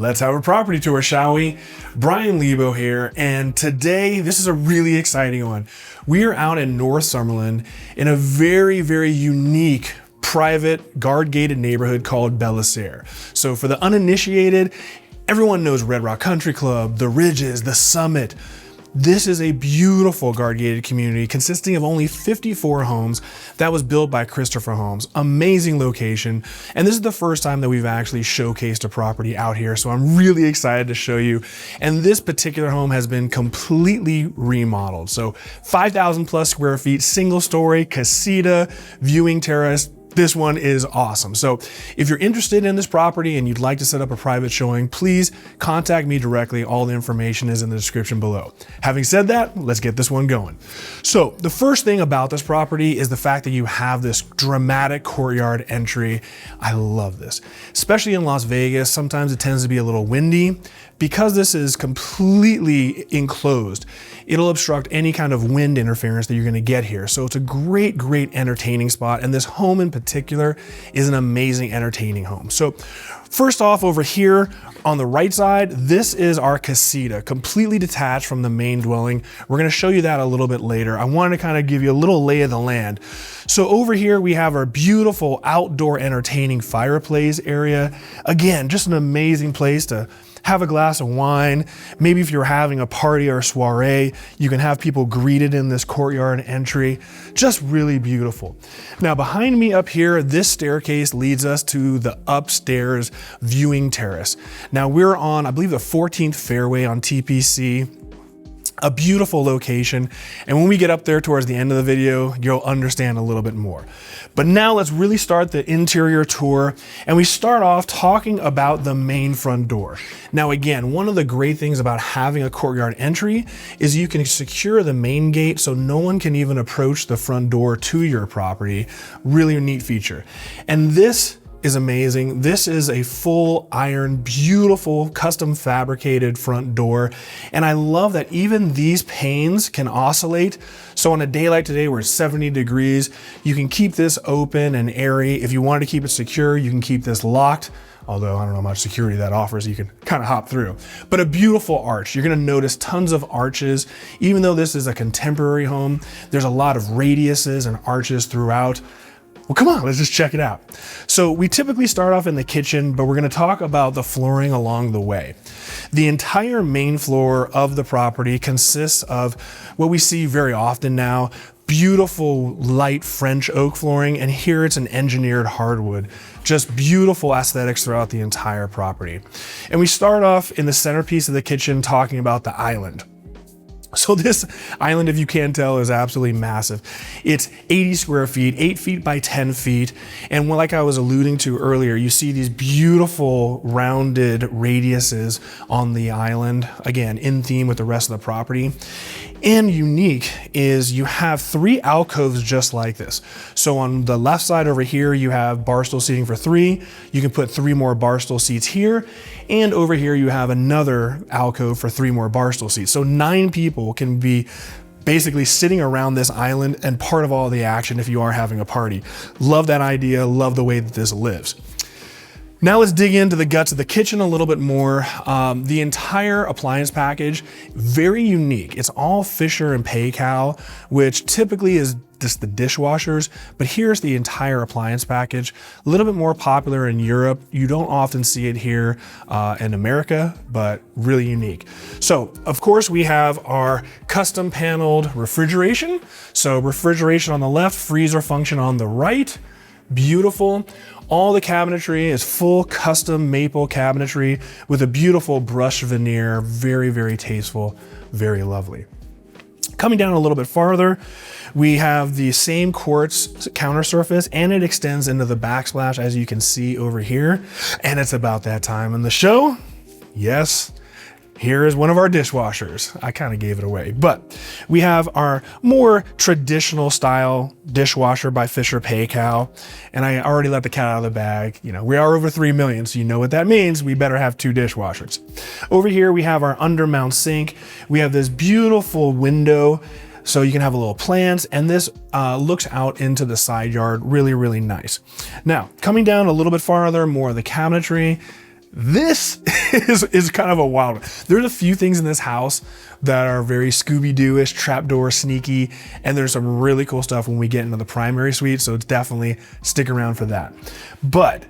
Let's have a property tour, shall we? Brian Lebo here, and today, this is a really exciting one. We are out in North Summerlin in a very, very unique private guard-gated neighborhood called Bellacere. So for the uninitiated, everyone knows Red Rock Country Club, the Ridges, the Summit. This is a beautiful guard-gated community consisting of only 54 homes that was built by Christopher Homes. Amazing location. And this is the first time that we've actually showcased a property out here. So I'm really excited to show you. And this particular home has been completely remodeled. So 5,000 plus square feet, single story, casita, viewing terrace. This one is awesome. So if you're interested in this property and you'd like to set up a private showing, please contact me directly. All the information is in the description below. Having said that, let's get this one going. So the first thing about this property is the fact that you have this dramatic courtyard entry. I love this, especially in Las Vegas. Sometimes it tends to be a little windy. Because this is completely enclosed, it'll obstruct any kind of wind interference that you're gonna get here. So it's a great, great entertaining spot. And this home in particular is an amazing entertaining home. So first off, over here on the right side, this is our casita, completely detached from the main dwelling. We're gonna show you that a little bit later. I wanted to kind of give you a little lay of the land. So over here, we have our beautiful outdoor entertaining fireplace area. Again, just an amazing place to have a glass of wine. Maybe if you're having a party or a soiree, you can have people greeted in this courtyard entry. Just really beautiful. Now behind me up here, this staircase leads us to the upstairs viewing terrace. Now we're on, I believe, the 14th fairway on TPC. A beautiful location. And when we get up there towards the end of the video, you'll understand a little bit more. But now let's really start the interior tour. And we start off talking about the main front door. Now, again, one of the great things about having a courtyard entry is you can secure the main gate so no one can even approach the front door to your property. Really neat feature. And this is amazing. This is a full iron, beautiful, custom fabricated front door. And I love that even these panes can oscillate. So on a day like today where it's 70 degrees, you can keep this open and airy. If you want to keep it secure, you can keep this locked. Although I don't know how much security that offers, you can kind of hop through. But a beautiful arch. You're gonna notice tons of arches. Even though this is a contemporary home, there's a lot of radiuses and arches throughout. Well, come on, let's just check it out. So we typically start off in the kitchen, but we're gonna talk about the flooring along the way. The entire main floor of the property consists of what we see very often now, beautiful light French oak flooring, and here it's an engineered hardwood. Just beautiful aesthetics throughout the entire property. And we start off in the centerpiece of the kitchen talking about the island. So this island, if you can't tell, is absolutely massive. It's 80 square feet, 8 feet by 10 feet. And like I was alluding to earlier, you see these beautiful rounded radiuses on the island, again, in theme with the rest of the property. And unique is you have 3 alcoves just like this. So on the left side over here, you have barstool seating for 3. You can put 3 more barstool seats here. And over here, you have another alcove for 3 more barstool seats. So 9 people can be basically sitting around this island and part of all the action if you are having a party. Love that idea, love the way that this lives. Now let's dig into the guts of the kitchen a little bit more. The entire appliance package, very unique. It's all Fisher and Paykel, which typically is just the dishwashers, but here's the entire appliance package. A little bit more popular in Europe. You don't often see it here in America, but really unique. So of course we have our custom paneled refrigeration. So refrigeration on the left, freezer function on the right. Beautiful. All the cabinetry is full custom maple cabinetry with a beautiful brush veneer. Very, very tasteful, very lovely. Coming down a little bit farther, we have the same quartz counter surface and it extends into the backsplash as you can see over here. And it's about that time in the show. Yes. Here is one of our dishwashers. I kind of gave it away, but we have our more traditional style dishwasher by Fisher Paykel. And I already let the cat out of the bag. You know, we are over 3 million, so you know what that means. We better have 2 dishwashers. Over here, we have our undermount sink. We have this beautiful window so you can have a little plants, and this looks out into the side yard. Really, really nice. Now, coming down a little bit farther, more of the cabinetry. This is kind of a wild one. There's a few things in this house that are very Scooby-Doo-ish, trapdoor sneaky, and there's some really cool stuff when we get into the primary suite, so it's definitely stick around for that. But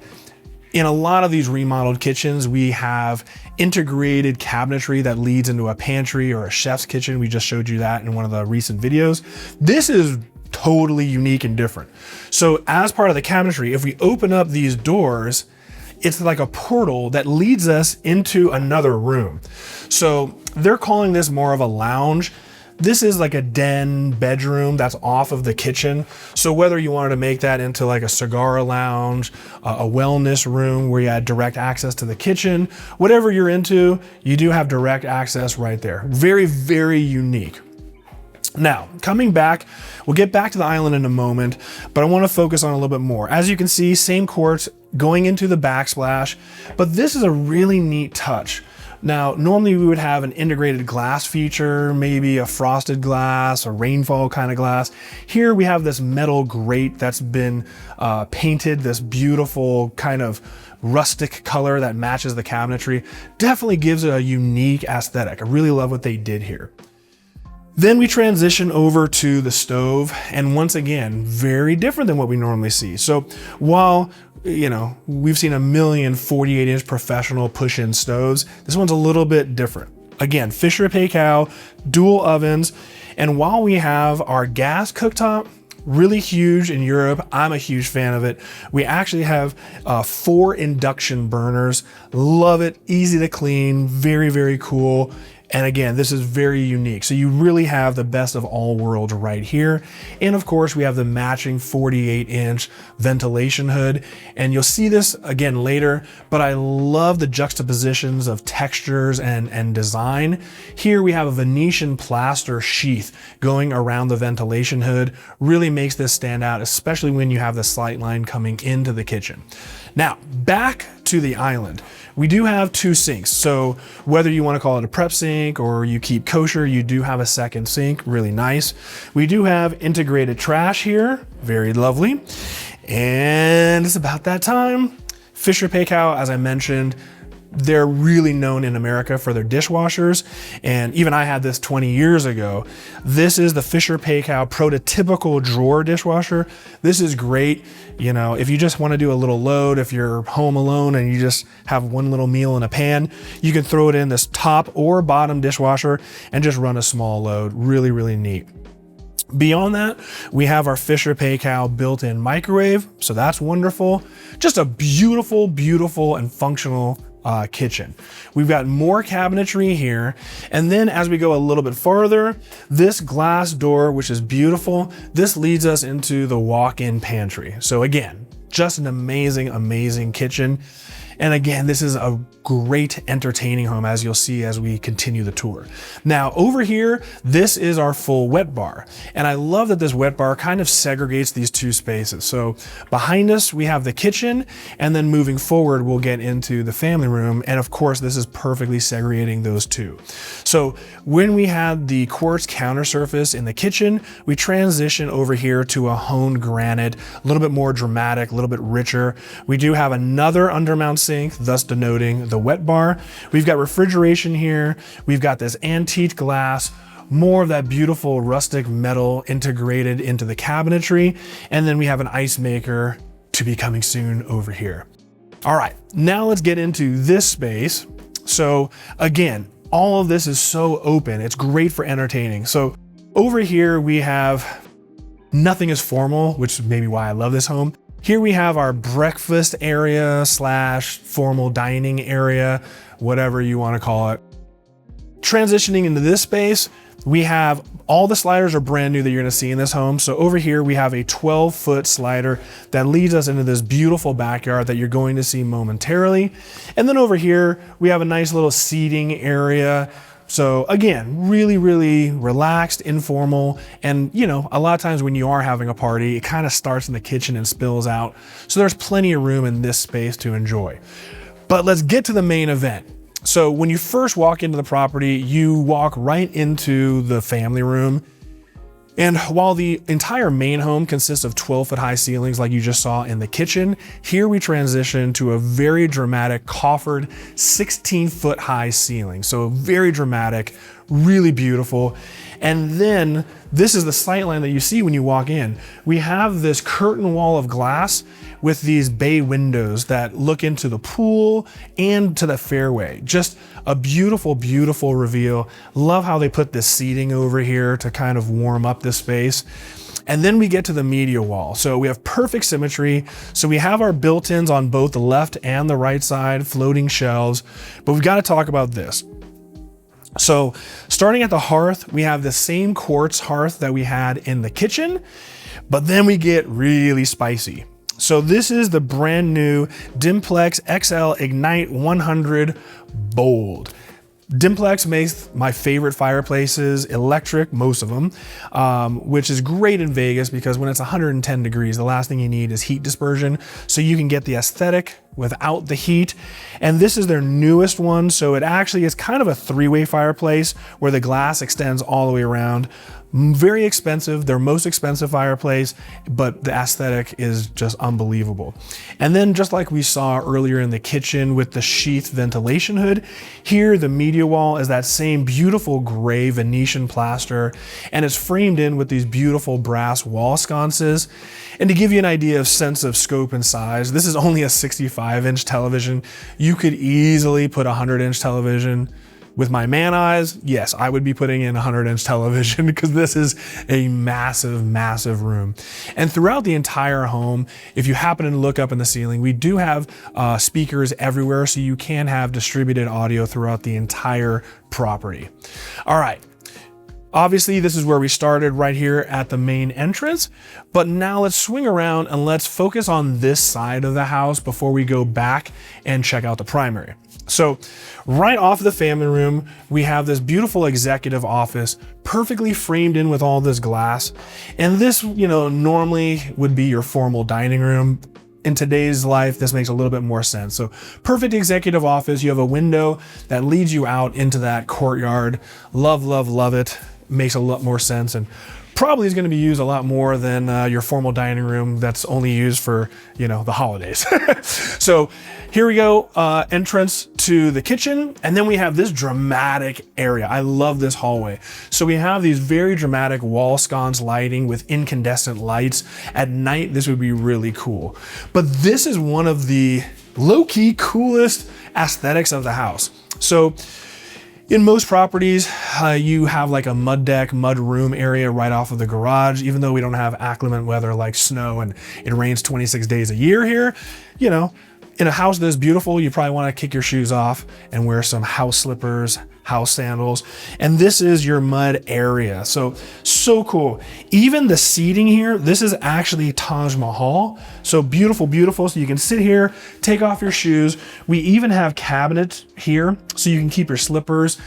in a lot of these remodeled kitchens, we have integrated cabinetry that leads into a pantry or a chef's kitchen. We just showed you that in one of the recent videos. This is totally unique and different. So as part of the cabinetry, if we open up these doors, it's like a portal that leads us into another room. So they're calling this more of a lounge. This is like a den bedroom that's off of the kitchen. So whether you wanted to make that into like a cigar lounge, a wellness room where you had direct access to the kitchen, whatever you're into, you do have direct access right there. Very, very unique. Now, coming back, we'll get back to the island in a moment, but I want to focus on a little bit more. As you can see, same quartz going into the backsplash, but this is a really neat touch. Now, normally we would have an integrated glass feature, maybe a frosted glass, a rainfall kind of glass. Here we have this metal grate that's been painted, this beautiful kind of rustic color that matches the cabinetry. Definitely gives it a unique aesthetic. I really love what they did here. Then we transition over to the stove, and once again, very different than what we normally see. So while, you know, we've seen a million 48-inch professional push-in stoves, this one's a little bit different. Again, Fisher Paykel, dual ovens, and while we have our gas cooktop, really huge in Europe, I'm a huge fan of it. We actually have 4 induction burners. Love it, easy to clean, very, very cool. And again, this is very unique. So you really have the best of all worlds right here. And of course, we have the matching 48-inch ventilation hood. And you'll see this again later, but I love the juxtapositions of textures and design. Here we have a Venetian plaster sheath going around the ventilation hood. Really makes this stand out, especially when you have the sight line coming into the kitchen. Now, back to the island. We do have 2 sinks, so whether you want to call it a prep sink or you keep kosher, you do have a second sink, really nice. We do have integrated trash here, very lovely. And it's about that time. Fisher Paykel, as I mentioned, they're really known in America for their dishwashers. And even I had this 20 years ago. This is the Fisher Paykel prototypical drawer dishwasher. This is great. You know, if you just want to do a little load, if you're home alone and you just have one little meal in a pan, you can throw it in this top or bottom dishwasher and just run a small load. Really, really neat. Beyond that, we have our Fisher Paykel built-in microwave. So that's wonderful. Just a beautiful, beautiful and functional kitchen. We've got more cabinetry here. And then as we go a little bit farther, this glass door, which is beautiful, this leads us into the walk-in pantry. So again, just an amazing, amazing kitchen. And again, this is a great entertaining home, as you'll see as we continue the tour. Now over here, this is our full wet bar. And I love that this wet bar kind of segregates these 2 spaces. So behind us, we have the kitchen, and then moving forward, we'll get into the family room. And of course, this is perfectly segregating those 2. So when we had the quartz counter surface in the kitchen, we transition over here to a honed granite, a little bit more dramatic, a little bit richer. We do have another undermount sink, thus denoting the wet bar. We've got refrigeration here. We've got this antique glass, more of that beautiful rustic metal integrated into the cabinetry. And then we have an ice maker to be coming soon over here. All right, now let's get into this space. So again, all of this is so open. It's great for entertaining. So over here we have nothing is formal, which is maybe why I love this home. Here we have our breakfast area / formal dining area, whatever you want to call it. Transitioning into this space, we have all the sliders are brand new that you're going to see in this home. So over here, we have a 12-foot slider that leads us into this beautiful backyard that you're going to see momentarily. And then over here, we have a nice little seating area. So again, really, really relaxed, informal. And you know, a lot of times when you are having a party, it kind of starts in the kitchen and spills out. So there's plenty of room in this space to enjoy. But let's get to the main event. So when you first walk into the property, you walk right into the family room. And while the entire main home consists of 12-foot high ceilings like you just saw in the kitchen, here we transition to a very dramatic coffered 16-foot high ceiling. So very dramatic, really beautiful. And then this is the sight line that you see when you walk in. We have this curtain wall of glass with these bay windows that look into the pool and to the fairway. Just a beautiful, beautiful reveal. Love how they put this seating over here to kind of warm up this space. And then we get to the media wall. So we have perfect symmetry. So we have our built-ins on both the left and the right side, floating shelves, but we've got to talk about this. So starting at the hearth, we have the same quartz hearth that we had in the kitchen, but then we get really spicy. So this is the brand new Dimplex XL Ignite 100 Bold. Dimplex makes my favorite fireplaces, electric, most of them, which is great in Vegas because when it's 110 degrees, the last thing you need is heat dispersion. So you can get the aesthetic without the heat. And this is their newest one. So it actually is kind of a three-way fireplace where the glass extends all the way around. Very expensive, their most expensive fireplace, but the aesthetic is just unbelievable. And then just like we saw earlier in the kitchen with the sheath ventilation hood, here the media wall is that same beautiful gray Venetian plaster, and it's framed in with these beautiful brass wall sconces. And to give you an idea of sense of scope and size, this is only a 65-inch television. You could easily put a 100-inch television. With my man eyes, yes, I would be putting in a 100-inch television because this is a massive, massive room. And throughout the entire home, if you happen to look up in the ceiling, we do have speakers everywhere, so you can have distributed audio throughout the entire property. All right. Obviously, this is where we started, right here at the main entrance, but now let's swing around and let's focus on this side of the house before we go back and check out the primary. So right off the family room, we have this beautiful executive office, perfectly framed in with all this glass. And this, normally would be your formal dining room. In today's life, this makes a little bit more sense. So perfect executive office. You have a window that leads you out into that courtyard. Love, love, love it. Makes a lot more sense, and probably is going to be used a lot more than your formal dining room that's only used for, the holidays. So here we go, entrance to the kitchen, and then we have this dramatic area. I love this hallway. So we have these very dramatic wall sconce lighting with incandescent lights. At night, this would be really cool. But this is one of the low-key coolest aesthetics of the house. So in most properties, you have like a mud deck, mud room area right off of the garage. Even though we don't have acclimate weather like snow and it rains 26 days a year here, in a house this beautiful, you probably want to kick your shoes off and wear some house slippers, house sandals. And this is your mud area. So cool. Even the seating here, this is actually Taj Mahal. So beautiful, beautiful. So you can sit here, take off your shoes. We even have cabinets here so you can keep your slippers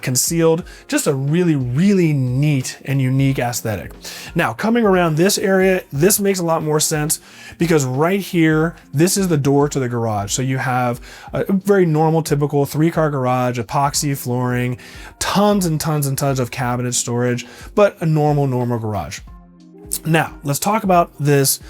concealed. Just a really, really neat and unique aesthetic. Now, coming around this area, this makes a lot more sense because right here, this is the door to the garage. So you have a very normal, typical 3-car garage, epoxy flooring, tons and tons and tons of cabinet storage, but a normal garage. Now, let's talk about this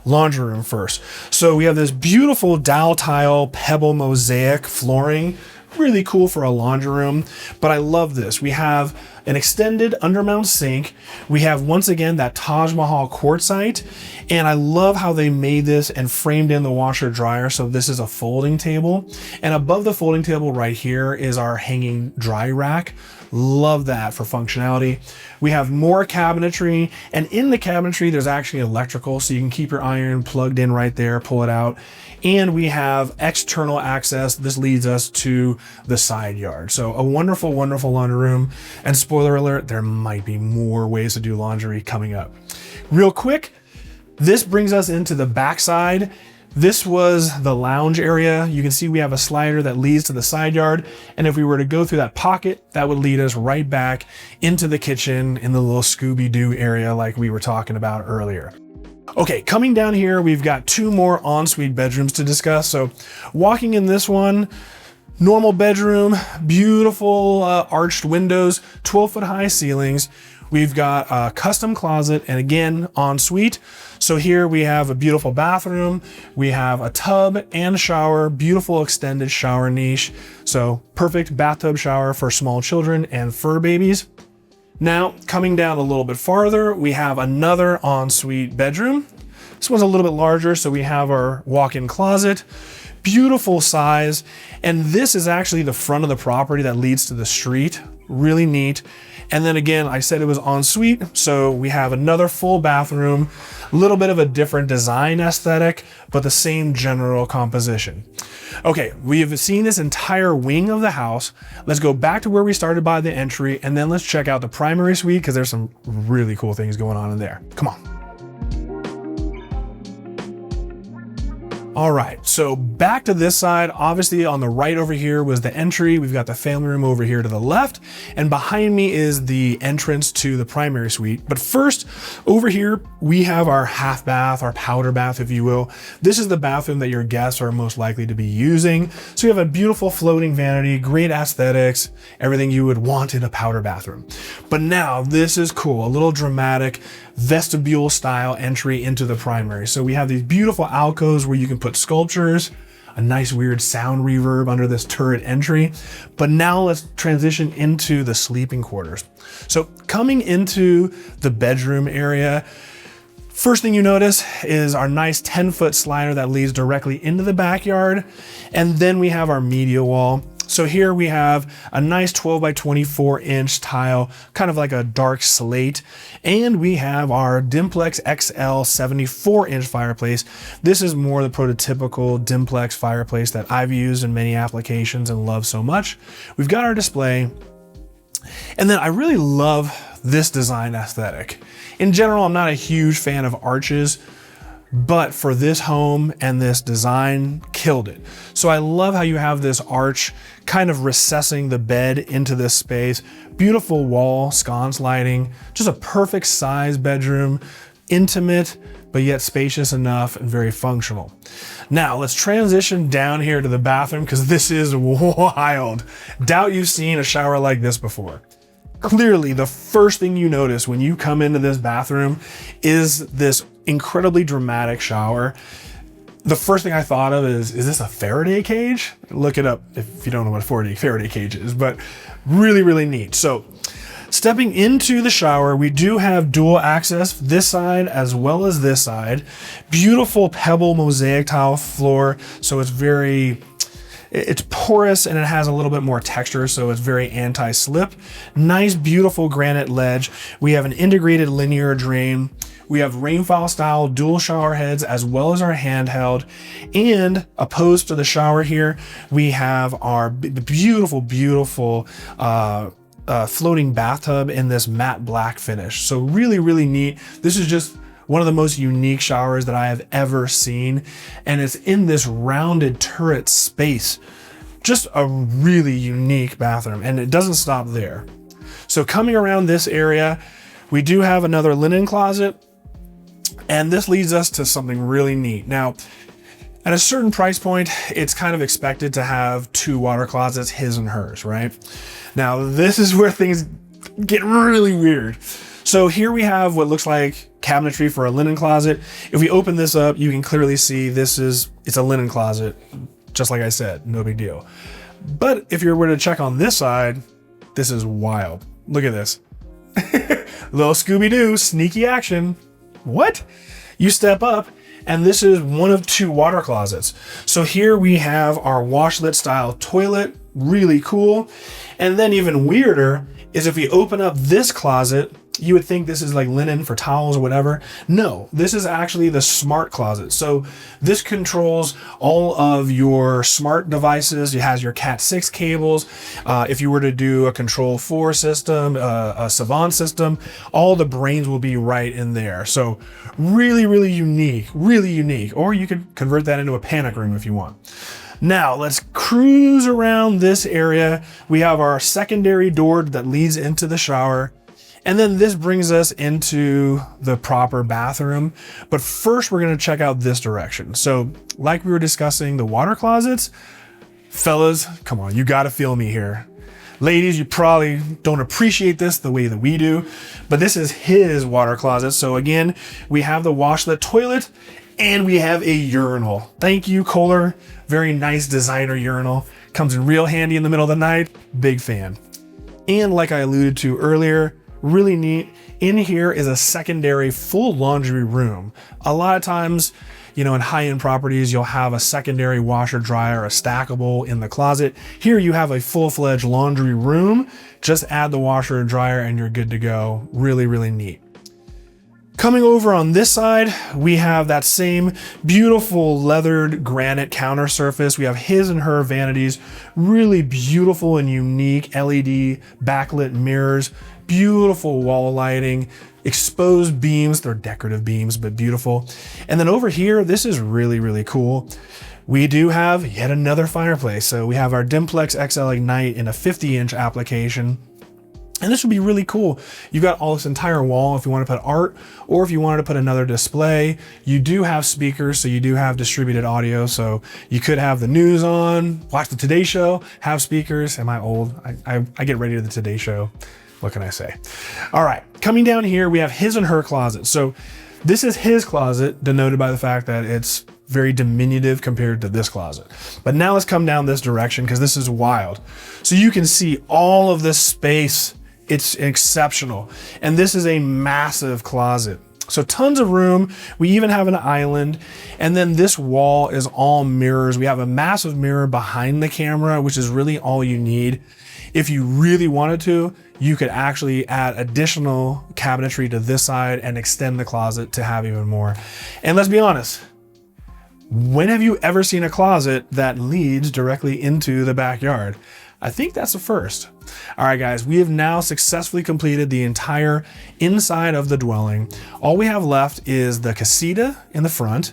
laundry room first. So we have this beautiful dowel tile pebble mosaic flooring. Really cool for a laundry room, but I love this. We have an extended undermount sink. We have, once again, that Taj Mahal quartzite, and I love how they made this and framed in the washer dryer. So this is a folding table, and above the folding table right here is our hanging dry rack. Love that for functionality. We have more cabinetry, and in the cabinetry, there's actually electrical, so you can keep your iron plugged in right there, pull it out. And we have external access. This leads us to the side yard. So a wonderful, wonderful laundry room. And spoiler alert, there might be more ways to do laundry coming up. Real quick, this brings us into the backside. This was the lounge area. You can see we have a slider that leads to the side yard. And if we were to go through that pocket, that would lead us right back into the kitchen in the little Scooby-Doo area like we were talking about earlier. Okay, coming down here, we've got 2 more ensuite bedrooms to discuss. So walking in this one, normal bedroom, beautiful arched windows, 12-foot high ceilings. We've got a custom closet and again, ensuite. So here we have a beautiful bathroom. We have a tub and shower, beautiful extended shower niche. So perfect bathtub shower for small children and fur babies. Now, coming down a little bit farther, we have another ensuite bedroom. This one's a little bit larger, so we have our walk-in closet. Beautiful size, and this is actually the front of the property that leads to the street. Really neat. And then again, I said it was ensuite, so we have another full bathroom, a little bit of a different design aesthetic, but the same general composition. Okay, we have seen this entire wing of the house. Let's go back to where we started by the entry, and then let's check out the primary suite because there's some really cool things going on in there. Come on. All right, so back to this side. Obviously on the right over here was the entry. We've got the family room over here to the left, and behind me is the entrance to the primary suite. But first, over here, we have our half bath, our powder bath, if you will. This is the bathroom that your guests are most likely to be using. So you have a beautiful floating vanity, great aesthetics, everything you would want in a powder bathroom. But now this is cool, a little dramatic vestibule style entry into the primary. So we have these beautiful alcoves where you can put sculptures, a nice weird sound reverb under this turret entry. But now let's transition into the sleeping quarters. So coming into the bedroom area, first thing you notice is our nice 10-foot slider that leads directly into the backyard. And then we have our media wall. So here we have a nice 12 by 24 inch tile, kind of like a dark slate. And we have our Dimplex XL 74 inch fireplace. This is more the prototypical Dimplex fireplace that I've used in many applications and love so much. We've got our display. And then I really love this design aesthetic. In general, I'm not a huge fan of arches, but for this home and this design, killed it. So I love how you have this arch kind of recessing the bed into this space. Beautiful wall, sconce lighting, just a perfect size bedroom, intimate, but yet spacious enough and very functional. Now let's transition down here to the bathroom because this is wild. Doubt you've seen a shower like this before. Clearly, the first thing you notice when you come into this bathroom is this incredibly dramatic shower. The first thing I thought of is this a Faraday cage? Look it up if you don't know what a Faraday cage is, but really, really neat. So stepping into the shower, we do have dual access this side as well as this side. Beautiful pebble mosaic tile floor, so it's porous and it has a little bit more texture, so it's very anti-slip. Nice, beautiful granite ledge. We have an integrated linear drain. We have rainfall style dual shower heads as well as our handheld. And opposed to the shower here, we have our beautiful, beautiful floating bathtub in this matte black finish. So really, really neat. This is just one of the most unique showers that I have ever seen. And it's in this rounded turret space. Just a really unique bathroom, and it doesn't stop there. So coming around this area, we do have another linen closet, and this leads us to something really neat. Now, at a certain price point, it's kind of expected to have two water closets, his and hers, right? Now, this is where things get really weird. So here we have what looks like cabinetry for a linen closet. If we open this up, you can clearly see it's a linen closet. Just like I said, no big deal. But if you were to check on this side, this is wild. Look at this. Little Scooby-Doo, sneaky action. What? You step up, and this is one of two water closets. So here we have our washlet style toilet, really cool. And then even weirder is if we open up this closet, you would think this is like linen for towels or whatever. No, this is actually the smart closet. So this controls all of your smart devices. It has your Cat 6 cables. If you were to do a Control 4 system, a Savant system, all the brains will be right in there. So really, really unique, really unique. Or you could convert that into a panic room if you want. Now let's cruise around this area. We have our secondary door that leads into the shower. And then this brings us into the proper bathroom. But first we're gonna check out this direction. So like we were discussing the water closets, fellas, come on, you gotta feel me here. Ladies, you probably don't appreciate this the way that we do, but this is his water closet. So again, we have the washlet toilet and we have a urinal. Thank you, Kohler. Very nice designer urinal. Comes in real handy in the middle of the night. Big fan. And like I alluded to earlier, really neat, in here is a secondary full laundry room. A lot of times, you know, in high-end properties, you'll have a secondary washer dryer, a stackable in the closet. Here you have a full-fledged laundry room. Just add the washer and dryer and you're good to go. Really, really neat. Coming over on this side, we have that same beautiful leathered granite counter surface. We have his and her vanities, really beautiful and unique LED backlit mirrors, beautiful wall lighting, exposed beams. They're decorative beams, but beautiful. And then over here, this is really, really cool. We do have yet another fireplace. So we have our Dimplex XL Ignite in a 50-inch application. And this would be really cool. You've got all this entire wall if you want to put art, or if you wanted to put another display. You do have speakers, so you do have distributed audio. So you could have the news on, watch the Today Show, have speakers. Am I old? I get ready to the Today Show. What can I say? All right, coming down here, we have his and her closet. So this is his closet, denoted by the fact that it's very diminutive compared to this closet. But now let's come down this direction because this is wild. So you can see all of this space. It's exceptional. And this is a massive closet. So tons of room. We even have an island. And then this wall is all mirrors. We have a massive mirror behind the camera, which is really all you need. If you really wanted to, you could actually add additional cabinetry to this side and extend the closet to have even more. And let's be honest, when have you ever seen a closet that leads directly into the backyard? I think that's a first. All right, guys, we have now successfully completed the entire inside of the dwelling. All we have left is the casita in the front,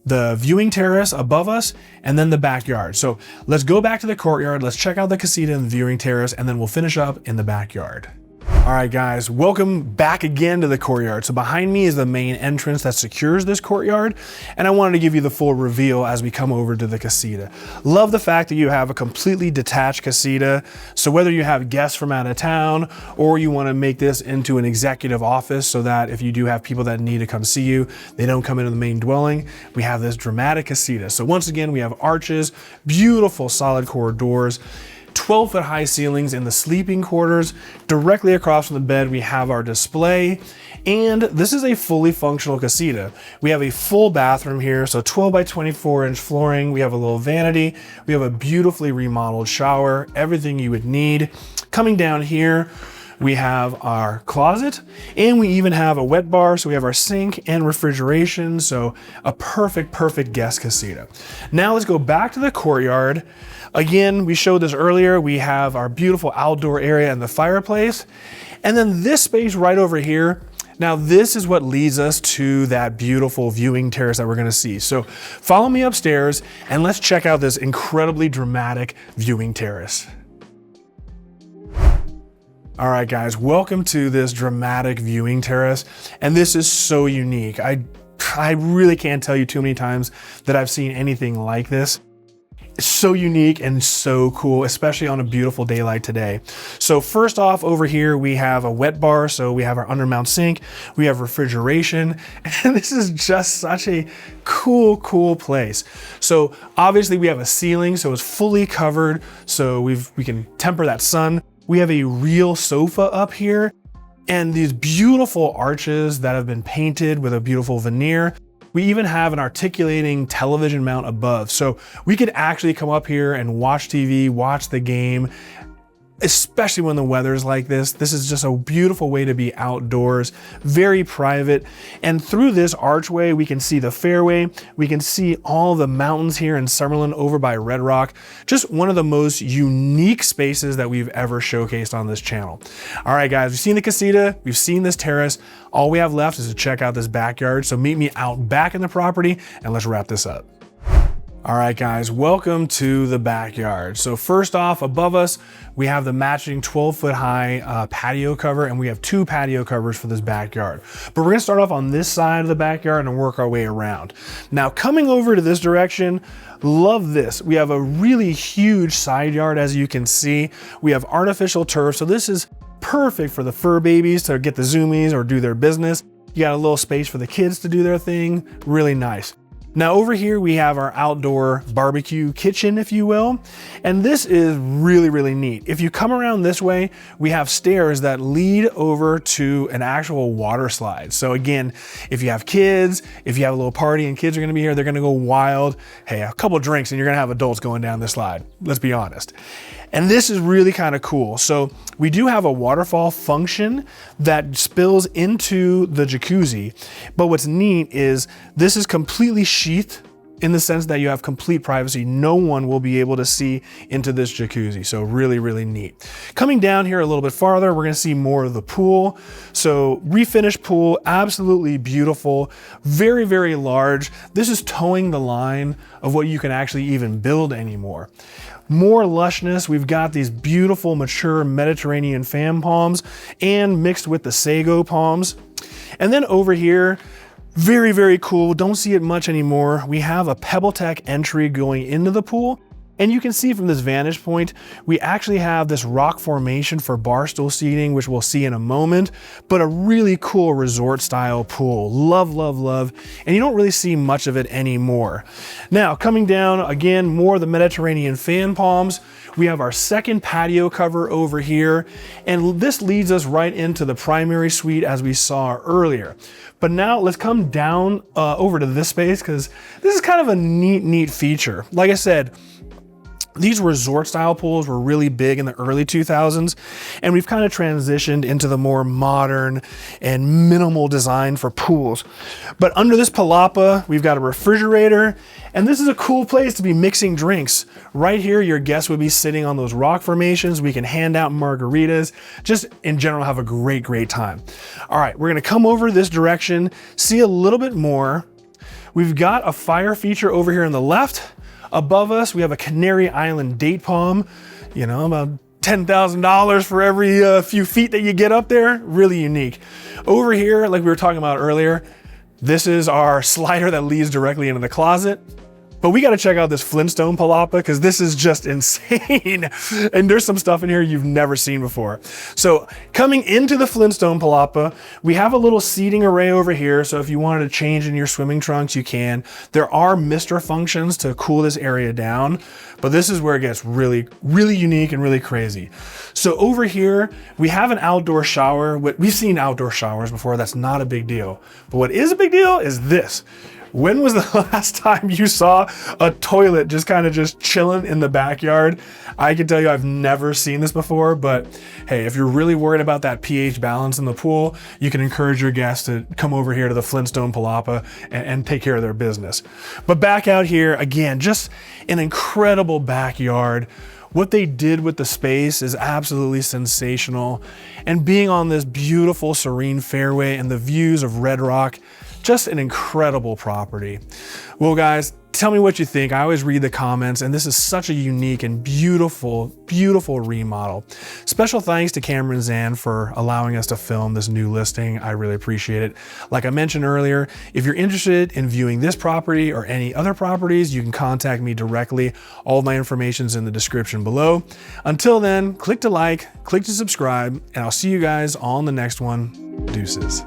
the viewing terrace above us, and then the backyard. So let's go back to the courtyard. Let's check out the casita and the viewing terrace, and then we'll finish up in the backyard. All right, guys, welcome back again to the courtyard. So behind me is the main entrance that secures this courtyard, and I wanted to give you the full reveal as we come over to the casita. Love the fact that you have a completely detached casita. So whether you have guests from out of town or you want to make this into an executive office so that if you do have people that need to come see you, they don't come into the main dwelling, we have this dramatic casita. So once again, we have arches, beautiful solid core doors, 12-foot high ceilings in the sleeping quarters. Directly across from the bed, we have our display. And this is a fully functional casita. We have a full bathroom here, so 12 by 24 inch flooring. We have a little vanity. We have a beautifully remodeled shower, everything you would need. Coming down here, we have our closet, and we even have a wet bar. So we have our sink and refrigeration. So a perfect guest casita. Now let's go back to the courtyard. Again, we showed this earlier. We have our beautiful outdoor area and the fireplace. And then this space right over here. Now this is what leads us to that beautiful viewing terrace that we're gonna see. So follow me upstairs and let's check out this incredibly dramatic viewing terrace. All right, guys, welcome to this dramatic viewing terrace. And this is so unique. I really can't tell you too many times that I've seen anything like this. It's so unique and so cool, especially on a beautiful day like today. So first off, over here, we have a wet bar. So we have our undermount sink, we have refrigeration, and this is just such a cool place. So obviously we have a ceiling, so it's fully covered. So we can temper that sun. We have a real sofa up here and these beautiful arches that have been painted with a beautiful veneer. We even have an articulating television mount above. So we could actually come up here and watch TV, watch the game, especially when the weather's like this. This is just a beautiful way to be outdoors, very private. And through this archway, we can see the fairway. We can see all the mountains here in Summerlin over by Red Rock. Just one of the most unique spaces that we've ever showcased on this channel. All right, guys, we've seen the casita, we've seen this terrace. All we have left is to check out this backyard. So meet me out back in the property and let's wrap this up. All right, guys, welcome to the backyard. So first off, above us, we have the matching 12-foot high patio cover, and we have 2 patio covers for this backyard. But we're gonna start off on this side of the backyard and work our way around. Now, coming over to this direction, love this. We have a really huge side yard, as you can see. We have artificial turf, so this is perfect for the fur babies to get the zoomies or do their business. You got a little space for the kids to do their thing, really nice. Now over here we have our outdoor barbecue kitchen, if you will, and this is really, really neat. If you come around this way, we have stairs that lead over to an actual water slide. So again, if you have kids, if you have a little party and kids are gonna be here, they're gonna go wild. Hey, a couple drinks and you're gonna have adults going down this slide, let's be honest. And this is really kind of cool. So we do have a waterfall function that spills into the jacuzzi. But what's neat is this is completely sheathed in the sense that you have complete privacy. No one will be able to see into this jacuzzi. So really, really neat. Coming down here a little bit farther, we're gonna see more of the pool. So refinished pool, absolutely beautiful, very, very large. This is towing the line of what you can actually even build anymore. More lushness, we've got these beautiful mature Mediterranean fan palms and mixed with the sago palms. And then over here, very, very cool, don't see it much anymore. We have a PebbleTech entry going into the pool. And you can see from this vantage point, we actually have this rock formation for bar stool seating, which we'll see in a moment, but a really cool resort style pool. Love, love, love. And you don't really see much of it anymore. Now, coming down, again, more of the Mediterranean fan palms. We have our second patio cover over here, and this leads us right into the primary suite as we saw earlier. But now let's come down over to this space, because this is kind of a neat feature. Like I said, these resort style pools were really big in the early 2000s, and we've kind of transitioned into the more modern and minimal design for pools. But under this palapa, we've got a refrigerator, and this is a cool place to be mixing drinks. Right here, your guests would be sitting on those rock formations. We can hand out margaritas, just in general have a great, great time. All right, we're gonna come over this direction, see a little bit more. We've got a fire feature over here on the left. Above us, we have a Canary Island date palm, you know, about $10,000 for every few feet that you get up there. Really unique. Over here, like we were talking about earlier, this is our slider that leads directly into the closet. But we got to check out this Flintstone palapa, because this is just insane. And there's some stuff in here you've never seen before. So coming into the Flintstone palapa, we have a little seating array over here. So if you wanted to change in your swimming trunks, you can. There are mister functions to cool this area down, but this is where it gets really, really unique and really crazy. So over here, we have an outdoor shower. We've seen outdoor showers before. That's not a big deal. But what is a big deal is this. When was the last time you saw a toilet just kind of just chilling in the backyard? I can tell you I've never seen this before, but hey, if you're really worried about that pH balance in the pool, you can encourage your guests to come over here to the Flintstone palapa and take care of their business. But back out here, again, just an incredible backyard. What they did with the space is absolutely sensational. And being on this beautiful serene fairway and the views of Red Rock, just an incredible property. Well, guys, tell me what you think. I always read the comments, and this is such a unique and beautiful, beautiful remodel. Special thanks to Kamran and Zand for allowing us to film this new listing. I really appreciate it. Like I mentioned earlier, if you're interested in viewing this property or any other properties, you can contact me directly. All of my information is in the description below. Until then, click to like, click to subscribe, and I'll see you guys on the next one. Deuces.